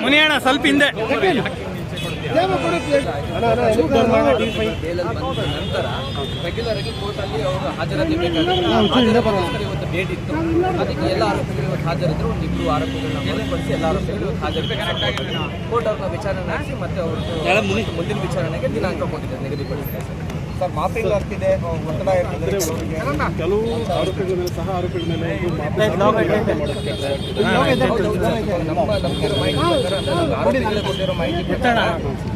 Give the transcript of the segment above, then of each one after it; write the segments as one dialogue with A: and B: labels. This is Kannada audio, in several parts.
A: ಮುನಿಯಣ್ಣ ಸ್ವಲ್ಪ ಹಿಂದೆ
B: ನಂತರ ರೆಗ್ಯುಲರ್ ಆಗಿ ಕೋರ್ಟ್ ಅಲ್ಲಿ ಅವರು ಹಾಜರಾತಿ ಬೇಕಾಗುತ್ತೆ. ಇವತ್ತು ಡೇಟ್ ಇತ್ತು, ಅದಕ್ಕೆ ಎಲ್ಲ ಆರೋಪಿಗಳು ಇವತ್ತು ಹಾಜರಿದ್ರು. ಒಂದು 2 ಆರೋಪಿಗಳನ್ನ ಹೊರತುಪಡಿಸಿ ಎಲ್ಲ ಆರೋಪಿಗಳು ಇವತ್ತು ಹಾಜರಿದ್ದಾರೆ. ಕೋರ್ಟ್ ಅವ್ರನ್ನ ವಿಚಾರಣೆ ನಡೆಸಿ ಮತ್ತೆ ಅವ್ರದ್ದು ಮುಂದಿನ ವಿಚಾರಣೆಗೆ ದಿನಾಂಕ ಕೊಟ್ಟಿದ್ದಾರೆ, ನಿಗದಿಪಡಿಸಿದ್ದಾರೆ.
C: ಸರ್ ಮಾಫಿಂಗ್ ಆಗ್ತಿದೆ, ಒತ್ತಡ ಇರ್ತಿದೆ. ಕೆಲವು ಆರೋಪಿಗಳ ಮೇಲೆ ಸಹ ಆರೋಪಿಗಳ ಮೇಲೆ
B: ಕೊಟ್ಟಿರೋ ಮಾಹಿತಿ ಪ್ರಕಾರ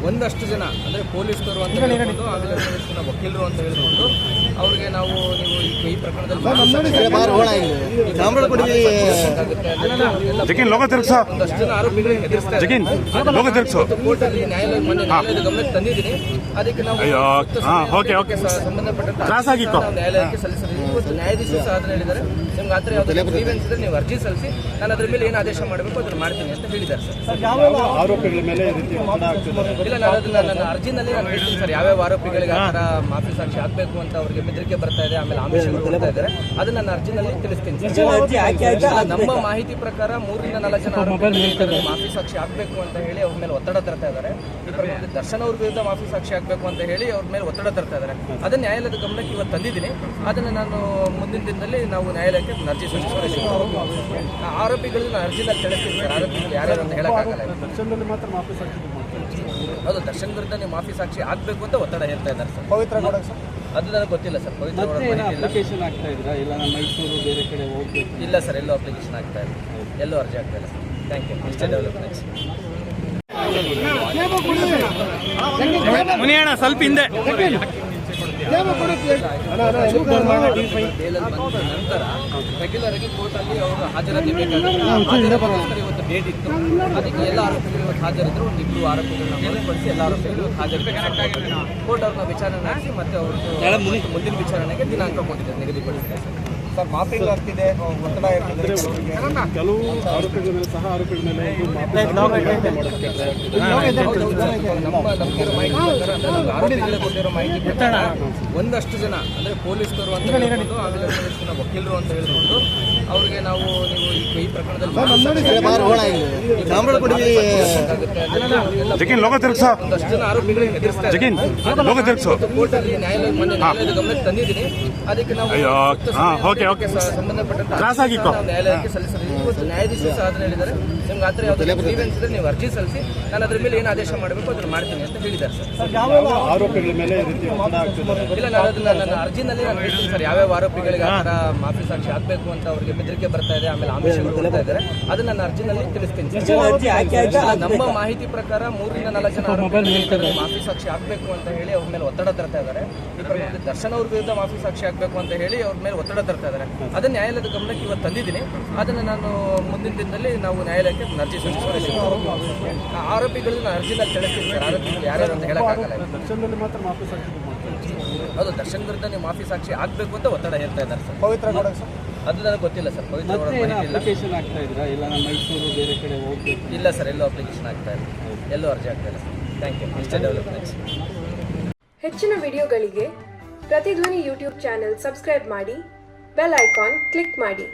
B: ಒಂದಷ್ಟು ಜನ ಅಂದ್ರೆ ಪೊಲೀಸರು ಅಂತ ಹೇಳ್ಕೊಂಡು, ಆಮೇಲೆ ವಕೀಲರು ಅಂತ ಹೇಳ್ಕೊಂಡು ಅವ್ರಿಗೆ ನಾವು ಈ ಪ್ರಕರಣದಲ್ಲಿ ಒಂದಷ್ಟು ಜನ ಆರೋಪಿಗಳಿಗೆ ಹೆದರಿಸ್ತಾರೆ. ಕೋರ್ಟಲ್ಲಿ ನ್ಯಾಯಾಲಯದ ಗಮನಕ್ಕೆ ತಂದಿದ್ದೀನಿ. ಅದಕ್ಕೆ ನಾವು ಸಂಬಂಧಪಟ್ಟ ನ್ಯಾಯಾಲಯಕ್ಕೆ ಸಲ್ಲಿಸಿದ್ದೀವಿ. ಇವತ್ತು ನ್ಯಾಯಾಧೀಶರು ಸಹ ಅದನ್ನ ಹೇಳಿದ್ದಾರೆ, ನಿಮ್ಗೆ ಆ ಥರ ಯಾವುದೇ ಗ್ರೀವೆನ್ಸ್ ಇದ್ರೆ ನೀವು ಅರ್ಜಿ ಸಲ್ಲಿಸಿ, ನಾನು ಅದ್ರ ಮೇಲೆ ಏನು ಆದೇಶ ಮಾಡಬೇಕು ಅದನ್ನು ಮಾಡ್ತೀನಿ ಅಂತ ಹೇಳಿದ್ದಾರೆ ಸರ್.
C: ಆರೋಪಿಗಳ ಮೇಲೆ
B: ಇಲ್ಲ, ನಾನು ಅದನ್ನ ನನ್ನ ಅರ್ಜಿನಲ್ಲಿ ನಾನು ಹೇಳ್ತೀನಿ ಸರ್, ಯಾವ್ಯಾವ ಆರೋಪಿಗಳಿಗೆ ಆ ಥರ ಮಾಫಿ ಸಾಕ್ಷಿ ಆಗಬೇಕು ಅಂತ ಅವ್ರಿಗೆ ಬೆದರಿಕೆ ಬರ್ತಾ ಇದೆ, ಆಮೇಲೆ ಆಮಿಷಗಳು ಕೊಡ್ತಾ ಇದ್ದಾರೆ, ಅದನ್ನ ನನ್ನ ಅರ್ಜಿನಲ್ಲಿ ತಿಳಿಸ್ತೀನಿ. ನಮ್ಮ ಮಾಹಿತಿ ಪ್ರಕಾರ 3 ರಿಂದ 4 ಜನ ಆರೋಪಿಗಳು ಮಾಫಿ ಸಾಕ್ಷಿ ಆಗಬೇಕು ಅಂತ ಹೇಳಿ ಅವ್ರ ಮೇಲೆ ಒತ್ತಡ ತರ್ತಾ ಇದ್ದಾರೆ. ಈ ಪ್ರಕರಣದಲ್ಲಿ ದರ್ಶನ್ ಅವ್ರ ವಿರುದ್ಧ ಮಾಫಿ ಸಾಕ್ಷಿ ಆಗಬೇಕು ಅಂತ ಹೇಳಿ ಅವ್ರ ಮೇಲೆ ಒತ್ತಡ ತರ್ತಾ ಇದ್ದಾರೆ. ಅದನ್ನ ನ್ಯಾಯಾಲಯದ ಗಮನಕ್ಕೆ ಇವತ್ತು ತಂದಿದ್ದೀನಿ. ಅದನ್ನು ನಾನು ಮುಂದಿನ ದಿನದಲ್ಲಿ ನಾವು ನ್ಯಾಯಾಲಯಕ್ಕೆ ಅರ್ಜಿ ಸಲ್ಲಿಸಿ ಆರೋಪಿಗಳನ್ನ ಅರ್ಜಿನಲ್ಲಿ ತಿಳಿಸ್ತೀನಿ ಸರ್. ಆರೋಪಿಗಳು ಯಾರ್ಯಾರು ಅಂತ ಹೇಳೋಕ್ಕಾಗಲ್ಲ. ಅದು ದರ್ಶನ್ ವಿರುದ್ಧ ನೀವು ಮಾಫಿ ಸಾಕ್ಷಿ ಆಗಬೇಕು ಅಂತ ಒತ್ತಡ ಹೇಳ್ತಾ ಇದ್ದಾರೆ ಸರ್.
C: ಪವಿತ್ರ
B: ಅದು ನನಗೆ ಗೊತ್ತಿಲ್ಲ ಸರ್. ಪವಿತ್ರ ಇಲ್ಲ ಸರ್, ಎಲ್ಲೂ ಅಪ್ಲಿಕೇಶನ್ ಆಗ್ತಾ ಇಲ್ಲ, ಎಲ್ಲೂ ಅರ್ಜಿ ಆಗ್ತಾ ಇಲ್ಲ ಸರ್. Thank you. ಇಷ್ಟೇ ಡೆವಲಪ್ಮೆಂಟ್ಸ್.
A: ಮುನಿಯಣ್ಣ ಸ್ವಲ್ಪ ಹಿಂದೆ
B: ನಂತರ ರೆಗ್ಯುಲರ್ ಆಗಿ ಕೋರ್ಟ್ ಅಲ್ಲಿ ಅವರು ಹಾಜರಾತಿ ಬೇಕಾಗುತ್ತೆ. ಇವತ್ತು ಡೇಟ್ ಇತ್ತು, ಅದಕ್ಕೆ ಎಲ್ಲ ಆರೋಪಿಗಳು ಇವತ್ತು ಹಾಜರಿದ್ರು. ಒಂದು 2 ಆರೋಪಿಗಳನ್ನ ಹೊರತುಪಡಿಸಿ ಎಲ್ಲ ಆರೋಪಿಗಳು ಇವತ್ತು ಹಾಜರಿದ್ದಾರೆ. ಕೋರ್ಟ್ ಅವ್ರನ್ನ ವಿಚಾರಣೆ ನಡೆಸಿ ಮತ್ತೆ ಅವ್ರದ್ದು ಮುಂದಿನ ವಿಚಾರಣೆಗೆ ದಿನಾಂಕ ಕೊಟ್ಟಿದ್ದಾರೆ, ನಿಗದಿಪಡಿಸಿದ್ದಾರೆ.
C: ಸರ್ ಮಾಫಿಂಗ್ ಆಗ್ತಿದೆ, ಒತ್ತಡ ಇರ್ತಿದೆ. ಕೆಲವು ಆರೋಪಿಗಳ ಮೇಲೆ ಸಹ ಆರೋಪಿಗಳ ಮೇಲೆ
B: ಆರೋಪಿಗಳಿಗೆ ಕೊಟ್ಟಿರೋ ಮಾಹಿತಿ ಪ್ರಕಾರ ಒಂದಷ್ಟು ಜನ ಅಂದ್ರೆ ಪೊಲೀಸರು ಅಂತ ಹೇಳ್ಕೊಂಡು, ಆಮೇಲೆ ವಕೀಲರು ಅಂತ ಹೇಳ್ಕೊಂಡು ಅವ್ರಿಗೆ ನಾವು ಈ ಪ್ರಕರಣದಲ್ಲಿ ಒಂದಷ್ಟು ಜನ ಆರೋಪಿಗಳಿಗೆ ಹೆದರಿಸ್ತಾರೆ. ಕೋರ್ಟಲ್ಲಿ ನ್ಯಾಯಾಲಯದ ಗಮನಕ್ಕೆ ತಂದಿದ್ದೀನಿ. ಅದಕ್ಕೆ ನಾವು ಸಂಬಂಧಪಟ್ಟ ನ್ಯಾಯಾಲಯಕ್ಕೆ ಸಲ್ಲಿಸಿದ್ದೀವಿ. ಇವತ್ತು ನ್ಯಾಯಾಧೀಶರು ಸಹ ಅದನ್ನ ಹೇಳಿದ್ದಾರೆ, ನಿಮ್ಗೆ ಆ ಥರ ಯಾವುದೇ ಗ್ರೀವೆನ್ಸ್ ಇದ್ರೆ ನೀವು ಅರ್ಜಿ ಸಲ್ಲಿಸಿ, ನಾನು ಅದ್ರ ಮೇಲೆ ಏನು ಆದೇಶ ಮಾಡಬೇಕು ಅದನ್ನು ಮಾಡ್ತೀನಿ ಅಂತ ಹೇಳಿದ್ದಾರೆ ಸರ್.
C: ಆರೋಪಿಗಳ ಮೇಲೆ
B: ಇಲ್ಲ, ನಾನು ಅದನ್ನ ನನ್ನ ಅರ್ಜಿನಲ್ಲಿ ನಾನು ಹೇಳ್ತೀನಿ ಸರ್, ಯಾವ್ಯಾವ ಆರೋಪಿಗಳಿಗೆ ಆ ಥರ ಮಾಫಿ ಸಾಕ್ಷಿ ಆಗಬೇಕು ಅಂತ ಅವ್ರಿಗೆ ಬೆದರಿಕೆ ಬರ್ತಾ ಇದೆ, ಆಮೇಲೆ ಆಮಿಷಗಳು ಕೊಡ್ತಾ ಇದ್ದಾರೆ, ಅದನ್ನ ನನ್ನ ಅರ್ಜಿನಲ್ಲಿ ತಿಳಿಸ್ತೀನಿ. ನಮ್ಮ ಮಾಹಿತಿ ಪ್ರಕಾರ 3 ರಿಂದ 4 ಜನ ಆರೋಪಿಗಳು ಮಾಫಿ ಸಾಕ್ಷಿ ಆಗಬೇಕು ಅಂತ ಹೇಳಿ ಅವ್ರ ಮೇಲೆ ಒತ್ತಡ ತರ್ತಾ ಇದ್ದಾರೆ. ಈ ಪ್ರಕರಣದಲ್ಲಿ ದರ್ಶನ್ ಅವ್ರ ವಿರುದ್ಧ ಮಾಫಿ ಸಾಕ್ಷಿ ಆಗಬೇಕು ಅಂತ ಹೇಳಿ ಅವ್ರ ಮೇಲೆ ಒತ್ತಡ ತರ್ತಾ ಇದ್ದಾರೆ. ಅದನ್ನ ನ್ಯಾಯಾಲಯದ ಗಮನಕ್ಕೆ ಇವತ್ತು ತಂದಿದ್ದೀನಿ. ಅದನ್ನು ನಾನು ಮುಂದಿನ ದಿನದಲ್ಲಿ ನಾವು ನ್ಯಾಯಾಲಯಕ್ಕೆ ಅರ್ಜಿ ಸಲ್ಲಿಸಿ ಆರೋಪಿಗಳನ್ನ ಅರ್ಜಿನಲ್ಲಿ ತಿಳಿಸ್ತೀನಿ ಸರ್. ಆರೋಪಿಗಳು ಯಾರ್ಯಾರು ಅಂತ ಹೇಳೋಕ್ಕಾಗಲ್ಲ. ಅದು ದರ್ಶನ್ ವಿರುದ್ಧ ನೀವು ಮಾಫಿ ಸಾಕ್ಷಿ ಆಗಬೇಕು ಅಂತ ಒತ್ತಡ ಹೇಳ್ತಾ ಇದ್ದಾರೆ ಸರ್.
C: ಪವಿತ್ರ
B: ಅದು ನನಗೆ ಗೊತ್ತಿಲ್ಲ ಸರ್. ಪವಿತ್ರ ಇಲ್ಲ ಸರ್, ಎಲ್ಲೂ ಅಪ್ಲಿಕೇಶನ್ ಆಗ್ತಾ ಇಲ್ಲ, ಎಲ್ಲೂ ಅರ್ಜಿ ಆಗ್ತಾ ಇಲ್ಲ ಸರ್. Thank you. ಇಷ್ಟೇ ಡೆವಲಪ್ಮೆಂಟ್ಸ್.
D: ಹೆಚ್ಚಿನ ವಿಡಿಯೋಗಳಿಗೆ ಪ್ರತಿಧ್ವನಿ ಯೂಟ್ಯೂಬ್ ಚಾನೆಲ್ ಸಬ್ಸ್ಕ್ರೈಬ್ ಮಾಡಿ, ಬೆಲ್ ಐಕಾನ್ ಕ್ಲಿಕ್ ಮಾಡಿ.